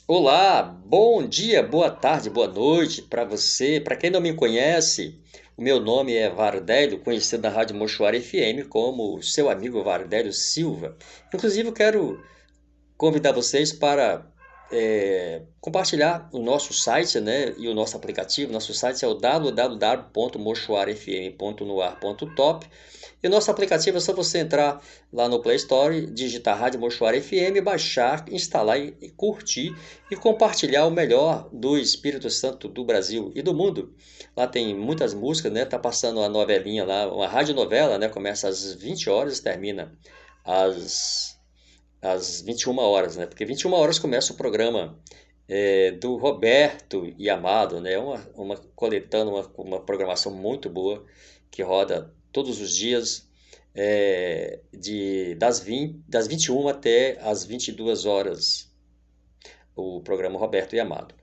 Olá, bom dia, boa tarde, boa noite para você. Para quem não me conhece, o meu nome é Vardélio, conhecido na Rádio Mochoara FM como seu amigo Vardélio Silva. Inclusive, eu quero convidar vocês para compartilhar o nosso site, né, e o nosso aplicativo. Nosso site é o www.mochoarafm.noar.top e o nosso aplicativo é só você entrar lá no Play Store, digitar Rádio Mochoara FM, baixar, instalar e curtir e compartilhar o melhor do Espírito Santo do Brasil e do mundo. Lá tem muitas músicas, né? Tá passando uma novelinha lá, uma radionovela, né? Começa às 20 horas e termina às às 21 horas, né? Porque 21 horas começa o programa do Roberto e Amado, né? Uma coletando uma programação muito boa que roda todos os dias das 21 até as 22 horas, o programa Roberto e Amado.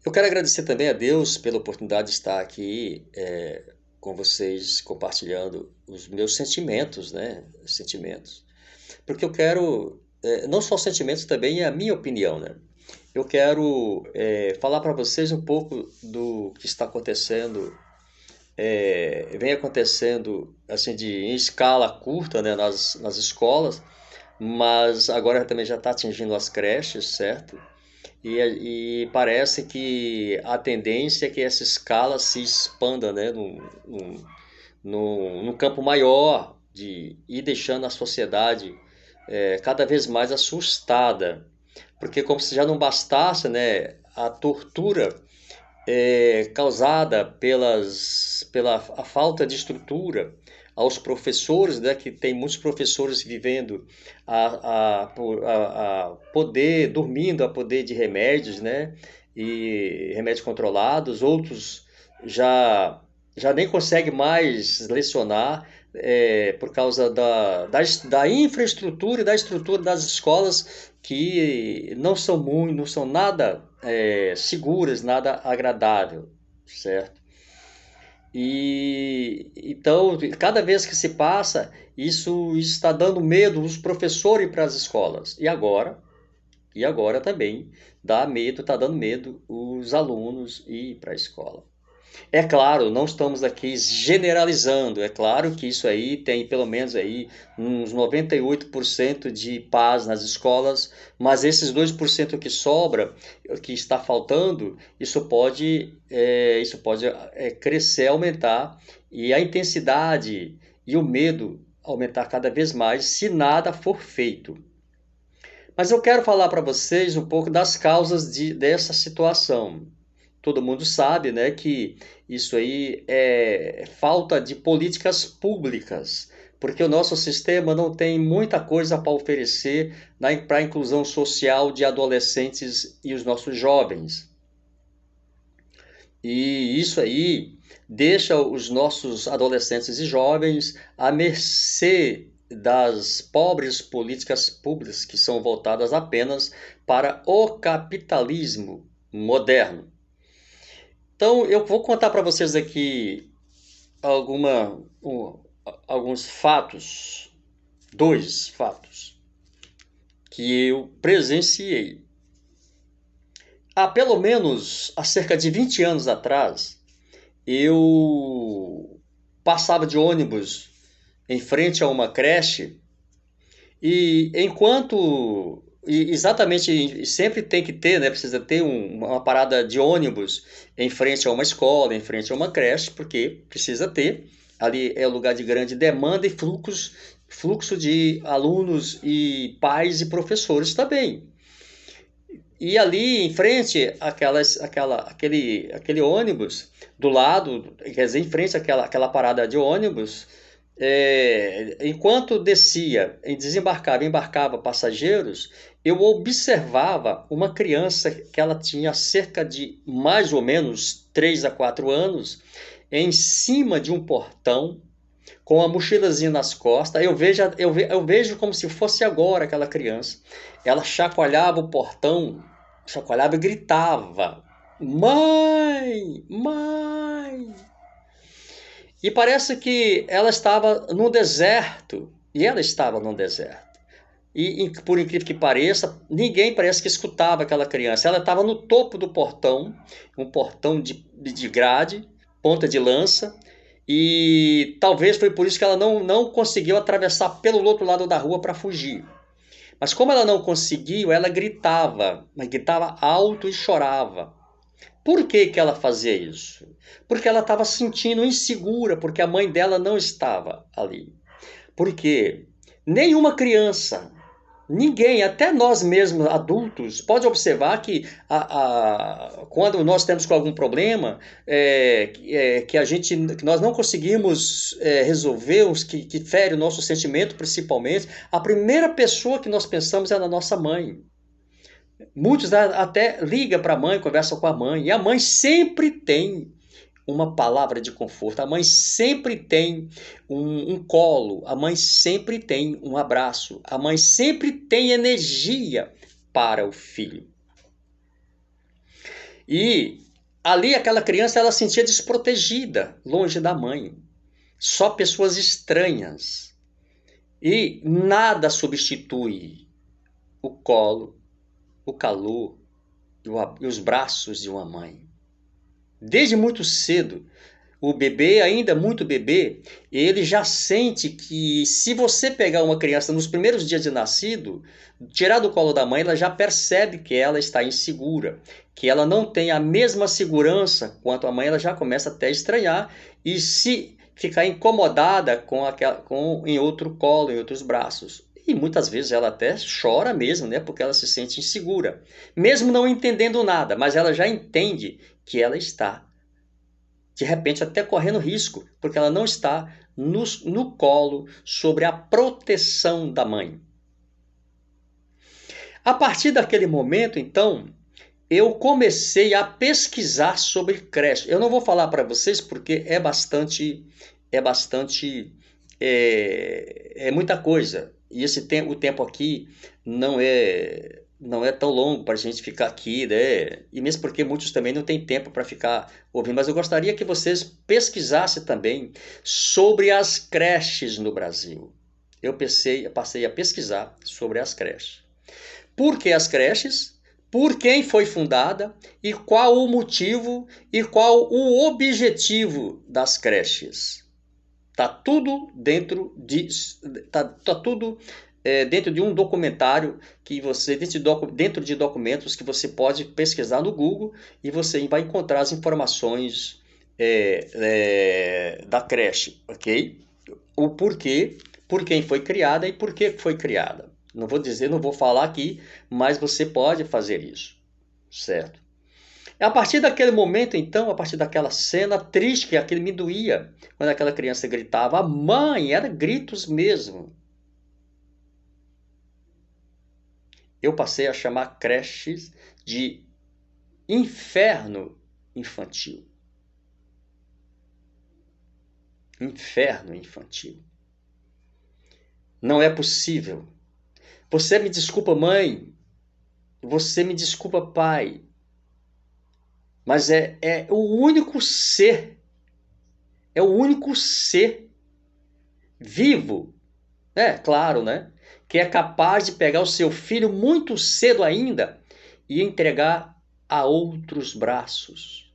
Eu quero agradecer também a Deus pela oportunidade de estar aqui com vocês compartilhando os meus sentimentos, né? Sentimentos. Porque eu quero, não só sentimentos, também a minha opinião, né? Eu quero falar para vocês um pouco do que está acontecendo, vem acontecendo assim em escala curta, né, nas escolas, mas agora também já está atingindo as creches, certo? E parece que a tendência é que essa escala se expanda, né, num campo maior de ir deixando a sociedade cada vez mais assustada, porque como se já não bastasse, né, a tortura causada pela a falta de estrutura aos professores, né, que tem muitos professores vivendo a poder, dormindo a poder de remédios, né, e remédios controlados, outros já já nem conseguem mais lecionar por causa da infraestrutura e da estrutura das escolas que não são muito, não são nada seguras, nada agradável, certo? E então, cada vez que se passa, isso está dando medo os professores para as escolas. E agora também dá medo, está dando medo os alunos ir para a escola. É claro, não estamos aqui generalizando. É claro que isso aí tem pelo menos aí uns 98% de paz nas escolas, mas esses 2% que sobra, que está faltando, isso pode crescer, aumentar e a intensidade e o medo aumentar cada vez mais se nada for feito. Mas eu quero falar para vocês um pouco das causas dessa situação. Todo mundo sabe, né, que isso aí é falta de políticas públicas, porque o nosso sistema não tem muita coisa para oferecer para a inclusão social de adolescentes e os nossos jovens. E isso aí deixa os nossos adolescentes e jovens à mercê das pobres políticas públicas que são voltadas apenas para o capitalismo moderno. Então, eu vou contar para vocês aqui alguma, um, alguns fatos, dois fatos, que eu presenciei. Há pelo menos há cerca de 20 anos atrás, eu passava de ônibus em frente a uma creche e exatamente, sempre tem que ter, né? Precisa ter uma parada de ônibus em frente a uma escola, em frente a uma creche, porque precisa ter. Ali é o lugar de grande demanda e fluxo de alunos e pais e professores também. E ali em frente aquele ônibus, do lado, quer dizer, em frente àquela parada de ônibus, enquanto descia, desembarcava e embarcava passageiros, eu observava uma criança que ela tinha cerca de mais ou menos 3 a 4 anos, em cima de um portão, com a mochilazinha nas costas. Eu vejo como se fosse agora aquela criança. Ela chacoalhava o portão, chacoalhava e gritava: Mãe! Mãe! E parece que ela estava no deserto. E ela estava no deserto. E, por incrível que pareça, ninguém parece que escutava aquela criança. Ela estava no topo do portão, um portão de grade, ponta de lança, e talvez foi por isso que ela não conseguiu atravessar pelo outro lado da rua para fugir. Mas como ela não conseguiu, ela gritava, mas gritava alto e chorava. Por que que ela fazia isso? Porque ela estava se sentindo insegura, porque a mãe dela não estava ali. Porque nenhuma criança, ninguém, até nós mesmos adultos, pode observar que quando nós temos com algum problema que nós não conseguimos resolver, que fere o nosso sentimento principalmente, a primeira pessoa que nós pensamos é na nossa mãe. Muitos até ligam para a mãe, conversam com a mãe, e a mãe sempre tem uma palavra de conforto, a mãe sempre tem um colo, a mãe sempre tem um abraço, a mãe sempre tem energia para o filho. E ali aquela criança ela se sentia desprotegida, longe da mãe, só pessoas estranhas. E nada substitui o colo, o calor e os braços de uma mãe. Desde muito cedo, o bebê, ainda muito bebê, ele já sente que se você pegar uma criança nos primeiros dias de nascido, tirar do colo da mãe, ela já percebe que ela está insegura, que ela não tem a mesma segurança quanto a mãe, ela já começa até a estranhar e se ficar incomodada em outro colo, em outros braços. E muitas vezes ela até chora mesmo, né? Porque ela se sente insegura. Mesmo não entendendo nada, mas ela já entende que ela está, de repente, até correndo risco, porque ela não está no colo, sobre a proteção da mãe. A partir daquele momento, então, eu comecei a pesquisar sobre creche. Eu não vou falar para vocês porque é muita coisa. E o tempo aqui não é tão longo para a gente ficar aqui, né? E mesmo porque muitos também não têm tempo para ficar ouvindo. Mas eu gostaria que vocês pesquisassem também sobre as creches no Brasil. Eu passei a pesquisar sobre as creches. Por que as creches? Por quem foi fundada e qual o motivo e qual o objetivo das creches. Tá tudo dentro de dentro de um documentário que você dentro de documentos que você pode pesquisar no Google e você vai encontrar as informações da creche, ok? O porquê, por quem foi criada e por que foi criada. Não vou falar aqui, mas você pode fazer isso, certo? A partir daquele momento, então, a partir daquela cena triste, que aquilo me doía, quando aquela criança gritava, a mãe, era gritos mesmo. Eu passei a chamar creches de inferno infantil. Inferno infantil. Não é possível. Você me desculpa, mãe. Você me desculpa, pai. Mas é o único ser. É o único ser vivo. Claro, né? Que é capaz de pegar o seu filho muito cedo ainda e entregar a outros braços.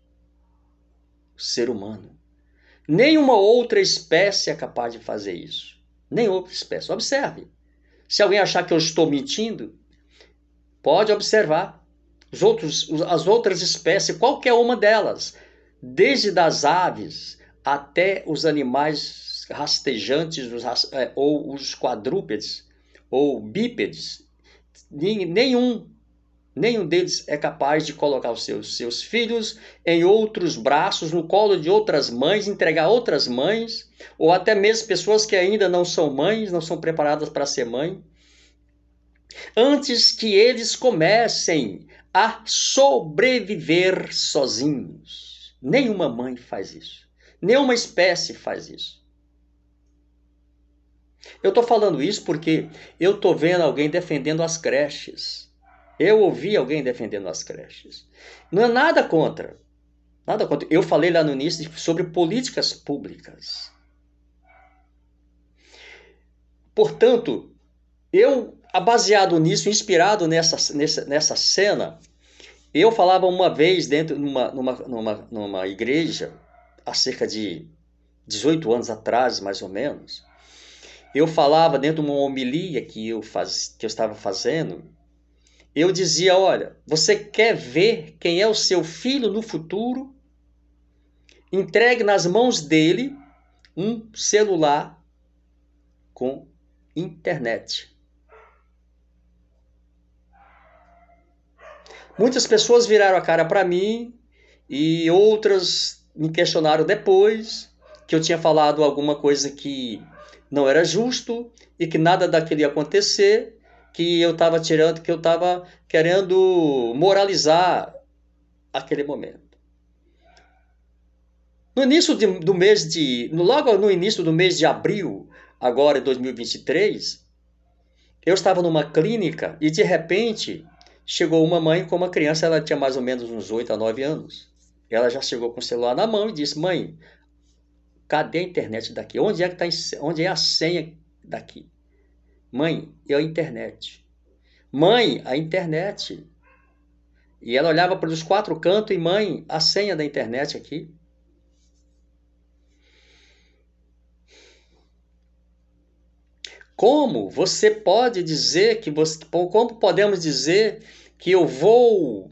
O ser humano. Nenhuma outra espécie é capaz de fazer isso. Nem outra espécie. Observe. Se alguém achar que eu estou mentindo, pode observar. As outras espécies, qualquer uma delas, desde das aves até os animais rastejantes ou os quadrúpedes ou bípedes, nenhum deles é capaz de colocar os seus filhos em outros braços, no colo de outras mães, entregar a outras mães, ou até mesmo pessoas que ainda não são mães, não são preparadas para ser mãe, antes que eles comecem a sobreviver sozinhos. Nenhuma mãe faz isso. Nenhuma espécie faz isso. Eu estou falando isso porque eu estou vendo alguém defendendo as creches. Eu ouvi alguém defendendo as creches. Não é nada contra. Nada contra. Eu falei lá no início sobre políticas públicas. Portanto, Baseado nisso, inspirado nessa cena, eu falava uma vez dentro numa igreja, há cerca de 18 anos atrás, mais ou menos. Eu falava dentro de uma homilia que eu estava fazendo. Eu dizia: olha, você quer ver quem é o seu filho no futuro? Entregue nas mãos dele um celular com internet. Muitas pessoas viraram a cara para mim e outras me questionaram depois que eu tinha falado alguma coisa que não era justo e que nada daquilo ia acontecer, que eu estava tirando, que eu estava querendo moralizar aquele momento. No início do mês logo no início do mês de abril, agora em 2023, eu estava numa clínica e de repente chegou uma mãe com uma criança, ela tinha mais ou menos uns 8 a 9 anos. Ela já chegou com o celular na mão e disse: mãe, cadê a internet daqui? Onde é a senha daqui? Mãe, é a internet. Mãe, a internet. E ela olhava para os quatro cantos e: mãe, a senha da internet aqui. Como você pode dizer como podemos dizer que eu vou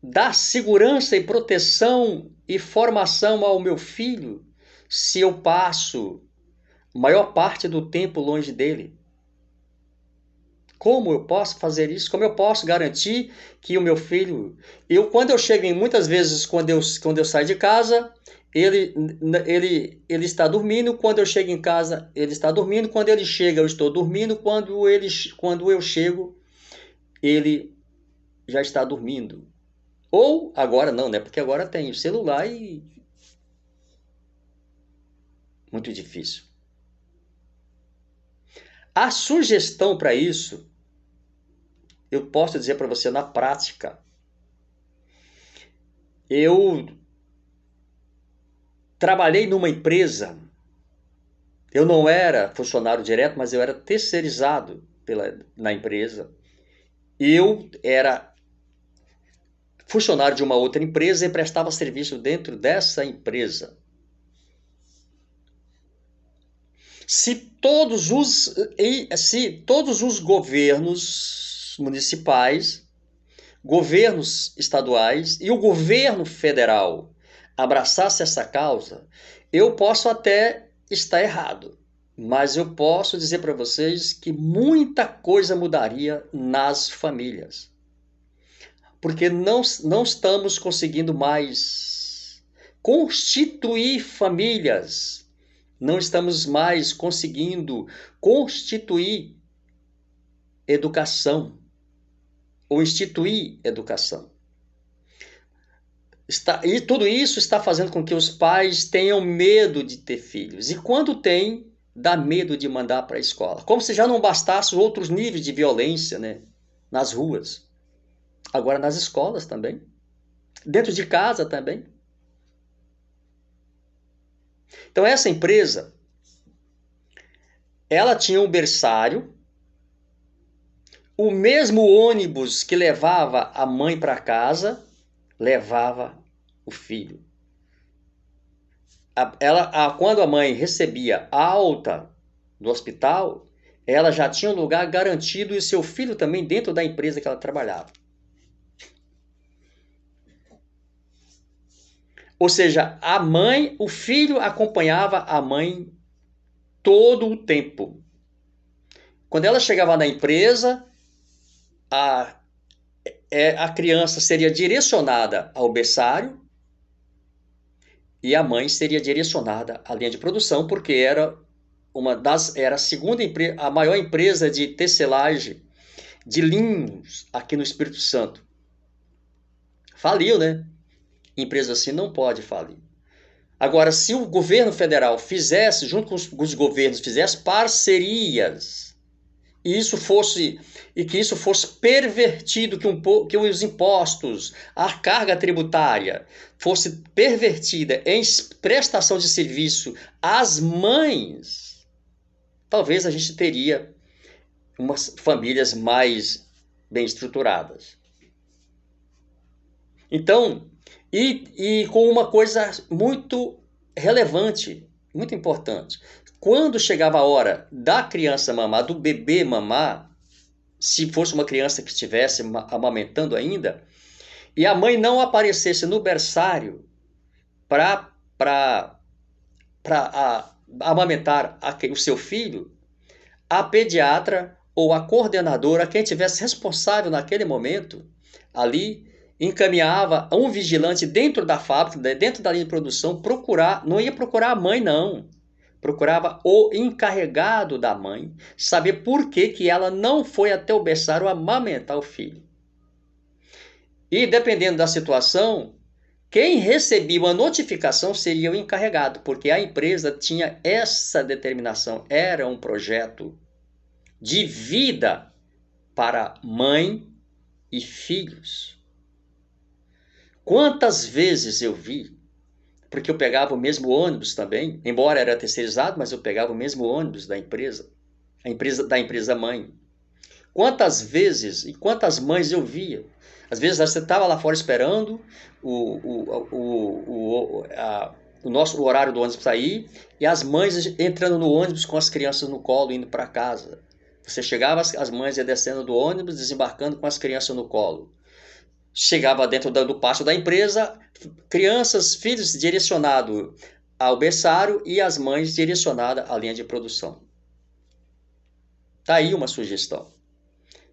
dar segurança e proteção e formação ao meu filho se eu passo a maior parte do tempo longe dele? Como eu posso fazer isso? Como eu posso garantir que o meu filho... Quando eu chego muitas vezes, quando eu saio de casa, ele está dormindo. Quando eu chego em casa, ele está dormindo. Quando ele chega, eu estou dormindo. Quando eu chego, ele já está dormindo. Ou, agora não, né? Porque agora tem o celular e... muito difícil. A sugestão para isso, eu posso dizer para você na prática. Eu trabalhei numa empresa, eu não era funcionário direto, mas eu era terceirizado na empresa. Eu era funcionário de uma outra empresa e prestava serviço dentro dessa empresa. Se todos os governos municipais, governos estaduais e o governo federal abraçasse essa causa, eu posso até estar errado, mas eu posso dizer para vocês que muita coisa mudaria nas famílias. Porque não estamos conseguindo mais constituir famílias. Não estamos mais conseguindo constituir educação ou instituir educação. E tudo isso está fazendo com que os pais tenham medo de ter filhos. E quando tem, dá medo de mandar para a escola. Como se já não bastasse outros níveis de violência, né, nas ruas. Agora nas escolas também. Dentro de casa também. Então essa empresa, ela tinha um berçário, o mesmo ônibus que levava a mãe para casa, levava o filho. Quando a mãe recebia alta do hospital, ela já tinha um lugar garantido e seu filho também dentro da empresa que ela trabalhava. Ou seja, o filho acompanhava a mãe todo o tempo. Quando ela chegava na empresa, a criança seria direcionada ao berçário e a mãe seria direcionada à linha de produção, porque era a maior empresa de tecelagem de linhos aqui no Espírito Santo. Faliu, né? Empresa assim não pode falir. Agora, se o governo federal fizesse, junto com os governos, fizesse parcerias, que isso fosse pervertido, que os impostos, a carga tributária fosse pervertida em prestação de serviço às mães, talvez a gente teria umas famílias mais bem estruturadas. Então, e com uma coisa muito relevante, muito importante. Quando chegava a hora da criança mamar, do bebê mamar, se fosse uma criança que estivesse amamentando ainda, e a mãe não aparecesse no berçário para amamentar o seu filho, a pediatra ou a coordenadora, quem tivesse responsável naquele momento, ali, encaminhava um vigilante dentro da fábrica, dentro da linha de produção, não ia procurar a mãe, não. Procurava o encarregado da mãe, saber por que ela não foi até o berçário amamentar o filho. E dependendo da situação, quem recebia uma notificação seria o encarregado, porque a empresa tinha essa determinação, era um projeto de vida para mãe e filhos. Quantas vezes eu vi, porque eu pegava o mesmo ônibus também, embora era terceirizado, mas eu pegava o mesmo ônibus da empresa mãe. Quantas vezes e quantas mães eu via. Às vezes você estava lá fora esperando o nosso horário do ônibus sair e as mães entrando no ônibus com as crianças no colo indo para casa. Você chegava, as mães iam descendo do ônibus, desembarcando com as crianças no colo. Chegava dentro do pátio da empresa, crianças, filhos direcionados ao berçário e as mães direcionadas à linha de produção. Está aí uma sugestão.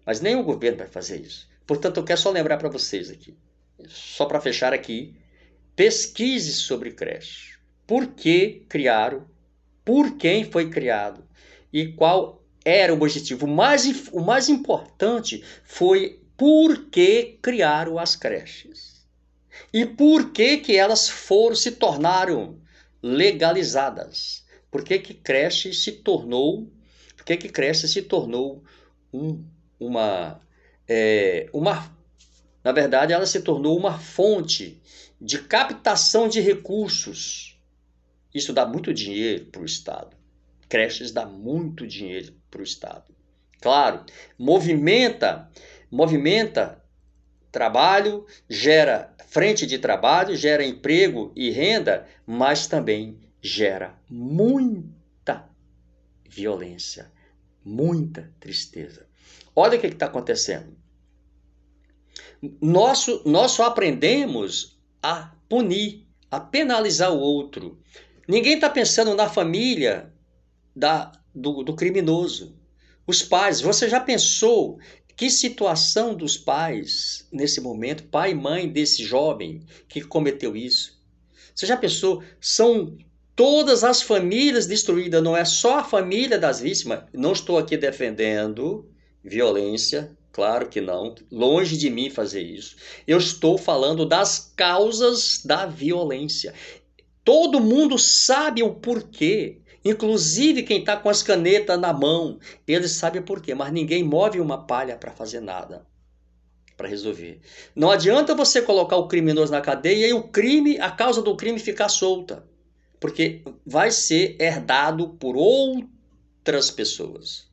Mas nem o governo vai fazer isso. Portanto, eu quero só lembrar para vocês aqui, só para fechar aqui, pesquise sobre creche. Por que criaram? Por quem foi criado? E qual era o objetivo? O mais importante foi por que criaram as creches. E por que elas se tornaram legalizadas. Por que creche se tornou na verdade, ela se tornou uma fonte de captação de recursos. Isso dá muito dinheiro para o Estado. Creches dá muito dinheiro para o Estado. Claro, movimenta trabalho, gera frente de trabalho, gera emprego e renda, mas também gera muita violência, muita tristeza. Olha o que está acontecendo. Nós só aprendemos a punir, a penalizar o outro. Ninguém está pensando na família do criminoso. Os pais, você já pensou que situação dos pais nesse momento, pai e mãe desse jovem que cometeu isso? Você já pensou? São todas as famílias destruídas, não é só a família das vítimas. Não estou aqui defendendo violência, claro que não, longe de mim fazer isso. Eu estou falando das causas da violência. Todo mundo sabe o porquê, inclusive quem está com as canetas na mão, ele sabe o porquê, mas ninguém move uma palha para fazer nada, para resolver. Não adianta você colocar o criminoso na cadeia e a causa do crime ficar solta, porque vai ser herdado por outras pessoas.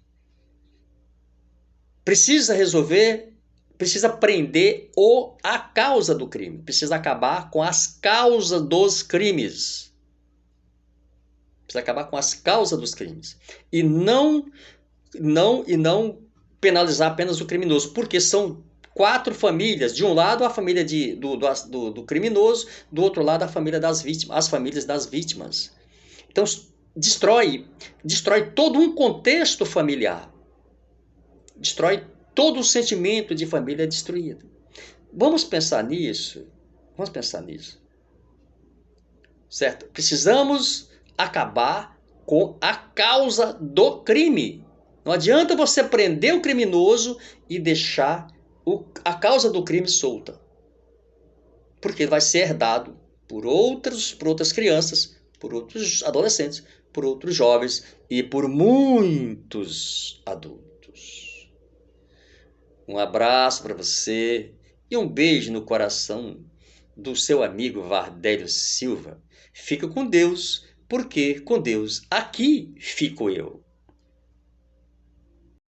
Precisa resolver, precisa prender a causa do crime, precisa acabar com as causas dos crimes. Precisa acabar com as causas dos crimes. E não penalizar apenas o criminoso, porque são 4 famílias. De um lado, a família do criminoso, do outro lado, a família das vítimas, as famílias das vítimas. Então, destrói todo um contexto familiar. Destrói todo o sentimento de família destruído. Vamos pensar nisso. Certo? Precisamos acabar com a causa do crime. Não adianta você prender o criminoso e deixar a causa do crime solta. Porque ele vai ser herdado por outras crianças, por outros adolescentes, por outros jovens e por muitos adultos. Um abraço para você e um beijo no coração do seu amigo Vardélio Silva. Fica com Deus, porque com Deus aqui fico eu.